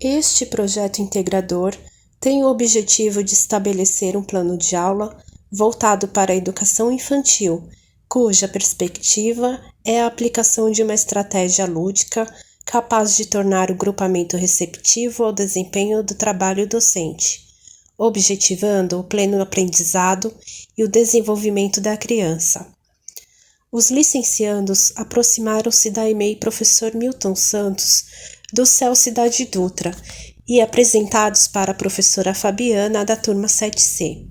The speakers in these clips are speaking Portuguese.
Este projeto integrador tem o objetivo de estabelecer um plano de aula voltado para a educação infantil, cuja perspectiva é a aplicação de uma estratégia lúdica capaz de tornar o grupamento receptivo ao desempenho do trabalho docente, objetivando o pleno aprendizado e o desenvolvimento da criança. Os licenciandos aproximaram-se da EMEI Professor Milton Santos do CEL Cidade Dutra e apresentados para a professora Fabiana da turma 7C,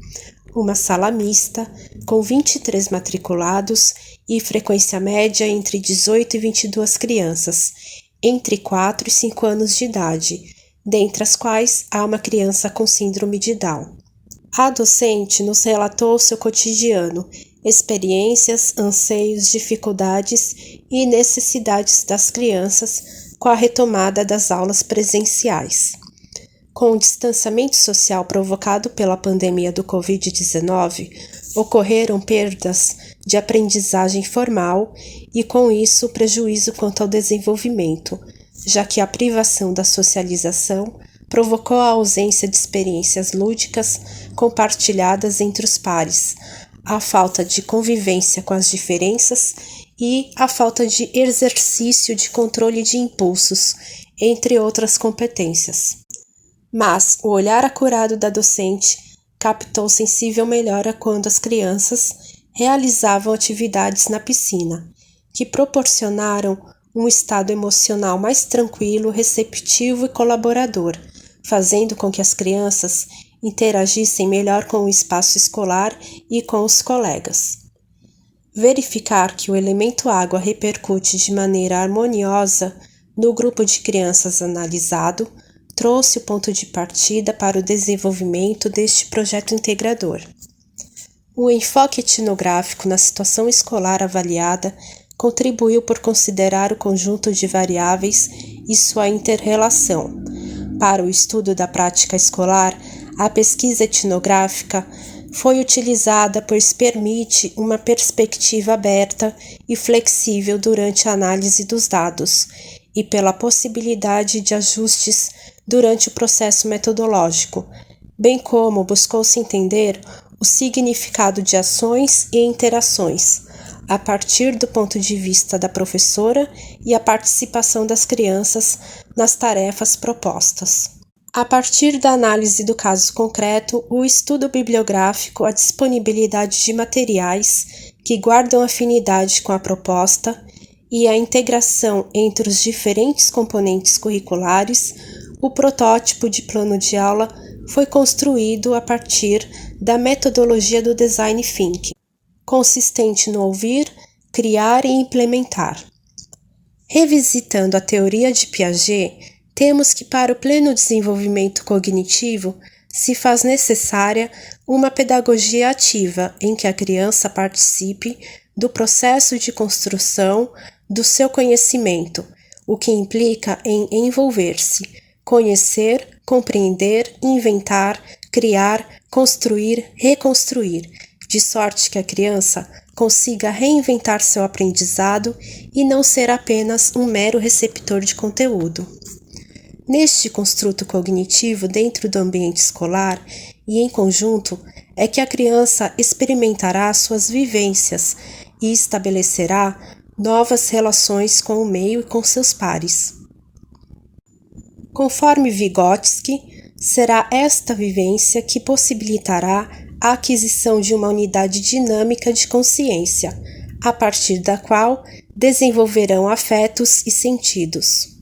uma sala mista com 23 matriculados e frequência média entre 18 e 22 crianças, entre 4 e 5 anos de idade, dentre as quais há uma criança com síndrome de Down. A docente nos relatou seu cotidiano, experiências, anseios, dificuldades e necessidades das crianças com a retomada das aulas presenciais. Com o distanciamento social provocado pela pandemia do Covid-19, ocorreram perdas de aprendizagem formal e, com isso, prejuízo quanto ao desenvolvimento, já que a privação da socialização provocou a ausência de experiências lúdicas compartilhadas entre os pares, a falta de convivência com as diferenças e a falta de exercício de controle de impulsos, entre outras competências. Mas o olhar acurado da docente captou sensível melhora quando as crianças realizavam atividades na piscina, que proporcionaram um estado emocional mais tranquilo, receptivo e colaborador, fazendo com que as crianças interagissem melhor com o espaço escolar e com os colegas. Verificar que o elemento água repercute de maneira harmoniosa no grupo de crianças analisado trouxe o ponto de partida para o desenvolvimento deste projeto integrador. O enfoque etnográfico na situação escolar avaliada contribuiu por considerar o conjunto de variáveis e sua inter-relação. Para o estudo da prática escolar, a pesquisa etnográfica foi utilizada pois permite uma perspectiva aberta e flexível durante a análise dos dados e pela possibilidade de ajustes durante o processo metodológico, bem como buscou-se entender o significado de ações e interações, a partir do ponto de vista da professora e a participação das crianças nas tarefas propostas. A partir da análise do caso concreto, o estudo bibliográfico, a disponibilidade de materiais que guardam afinidade com a proposta e a integração entre os diferentes componentes curriculares, o protótipo de plano de aula foi construído a partir da metodologia do Design Thinking, consistente no ouvir, criar e implementar. Revisitando a teoria de Piaget, temos que para o pleno desenvolvimento cognitivo se faz necessária uma pedagogia ativa em que a criança participe do processo de construção do seu conhecimento, o que implica em envolver-se, conhecer, compreender, inventar, criar, construir, reconstruir, de sorte que a criança consiga reinventar seu aprendizado e não ser apenas um mero receptor de conteúdo. Neste construto cognitivo dentro do ambiente escolar e em conjunto é que a criança experimentará suas vivências e estabelecerá novas relações com o meio e com seus pares. Conforme Vygotsky, será esta vivência que possibilitará a aquisição de uma unidade dinâmica de consciência, a partir da qual desenvolverão afetos e sentidos.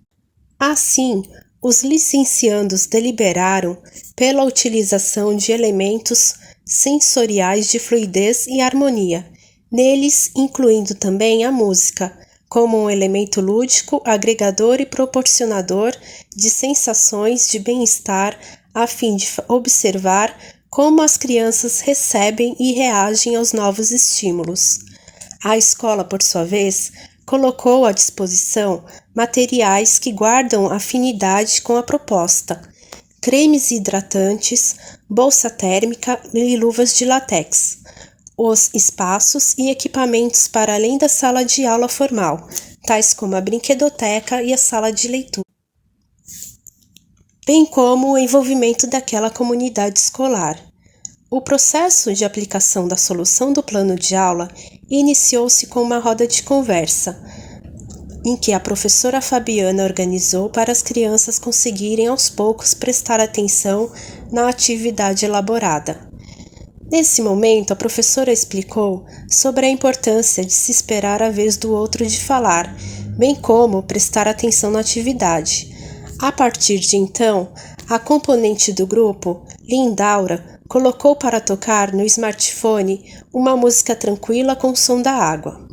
Assim, os licenciandos deliberaram pela utilização de elementos sensoriais de fluidez e harmonia, neles incluindo também a música, como um elemento lúdico, agregador e proporcionador de sensações de bem-estar, a fim de observar como as crianças recebem e reagem aos novos estímulos. A escola, por sua vez, colocou à disposição materiais que guardam afinidade com a proposta, cremes hidratantes, bolsa térmica e luvas de látex, os espaços e equipamentos para além da sala de aula formal, tais como a brinquedoteca e a sala de leitura. bem como o envolvimento daquela comunidade escolar. O processo de aplicação da solução do plano de aula iniciou-se com uma roda de conversa, em que a professora Fabiana organizou para as crianças conseguirem aos poucos prestar atenção na atividade elaborada. Nesse momento, a professora explicou sobre a importância de se esperar a vez do outro de falar, bem como prestar atenção na atividade. A partir de então, a componente do grupo, Lindaura, colocou para tocar no smartphone uma música tranquila com o som da água.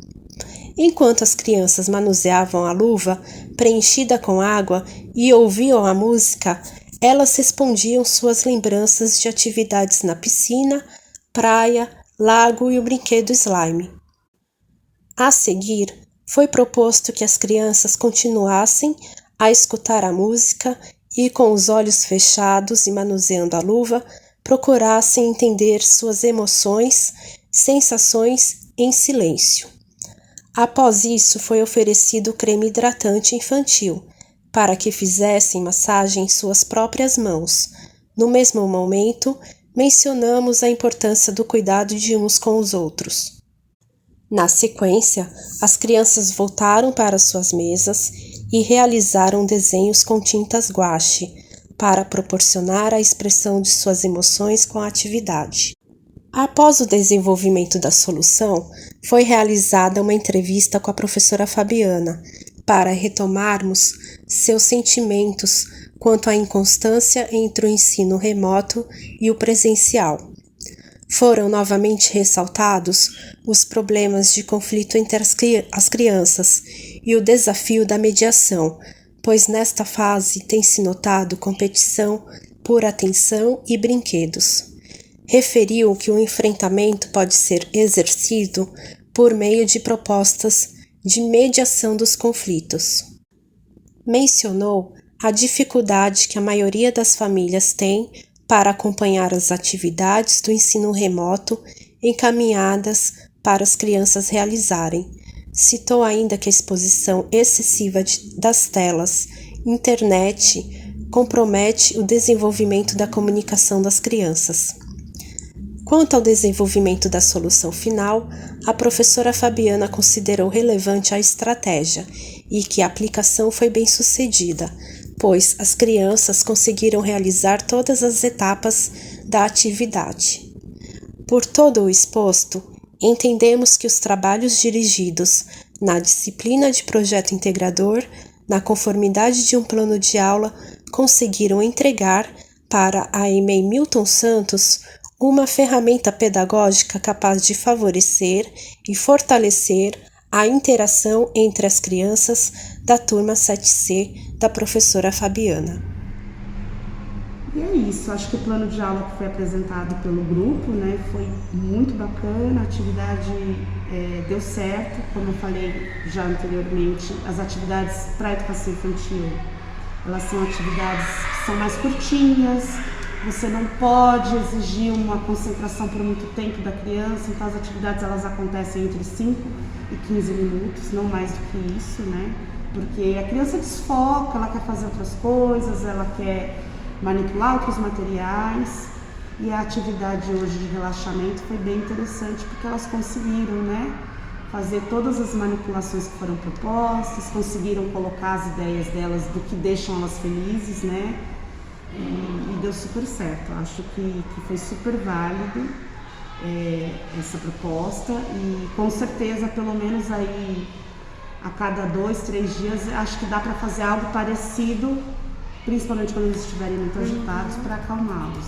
Enquanto as crianças manuseavam a luva, preenchida com água, e ouviam a música, elas respondiam suas lembranças de atividades na piscina, praia, lago e o brinquedo slime. A seguir, foi proposto que as crianças continuassem a escutar a música e, com os olhos fechados e manuseando a luva, procurassem entender suas emoções, sensações em silêncio. Após isso, foi oferecido o creme hidratante infantil, para que fizessem massagem em suas próprias mãos. No mesmo momento, mencionamos a importância do cuidado de uns com os outros. Na sequência, as crianças voltaram para suas mesas e realizaram desenhos com tintas guache, para proporcionar a expressão de suas emoções com a atividade. Após o desenvolvimento da solução, foi realizada uma entrevista com a professora Fabiana, para retomarmos seus sentimentos quanto à inconstância entre o ensino remoto e o presencial. Foram novamente ressaltados os problemas de conflito entre as crianças e o desafio da mediação, pois nesta fase tem se notado competição por atenção e brinquedos. Referiu que o enfrentamento pode ser exercido por meio de propostas de mediação dos conflitos. Mencionou a dificuldade que a maioria das famílias tem para acompanhar as atividades do ensino remoto encaminhadas para as crianças realizarem. Citou ainda que a exposição excessiva das telas, internet, compromete o desenvolvimento da comunicação das crianças. Quanto ao desenvolvimento da solução final, a professora Fabiana considerou relevante a estratégia e que a aplicação foi bem sucedida, pois as crianças conseguiram realizar todas as etapas da atividade. Por todo o exposto, entendemos que os trabalhos dirigidos na disciplina de projeto integrador, na conformidade de um plano de aula, conseguiram entregar para a EMEI Milton Santos uma ferramenta pedagógica capaz de favorecer e fortalecer a interação entre as crianças da turma 7C da professora Fabiana. E é isso, acho que o plano de aula que foi apresentado pelo grupo, foi muito bacana, a atividade deu certo, como eu falei já anteriormente, as atividades para a educação infantil, elas são atividades que são mais curtinhas, você não pode exigir uma concentração por muito tempo da criança, então as atividades elas acontecem entre 5 e 15 minutos, não mais do que isso, porque a criança desfoca, ela quer fazer outras coisas, ela quer manipular outros materiais, e a atividade hoje de relaxamento foi bem interessante porque elas conseguiram, fazer todas as manipulações que foram propostas, conseguiram colocar as ideias delas do que deixam elas felizes, e deu super certo. Acho que foi super válido essa proposta, e com certeza, pelo menos aí a cada 2, 3 dias, acho que dá para fazer algo parecido, principalmente quando eles estiverem muito agitados, para acalmá-los.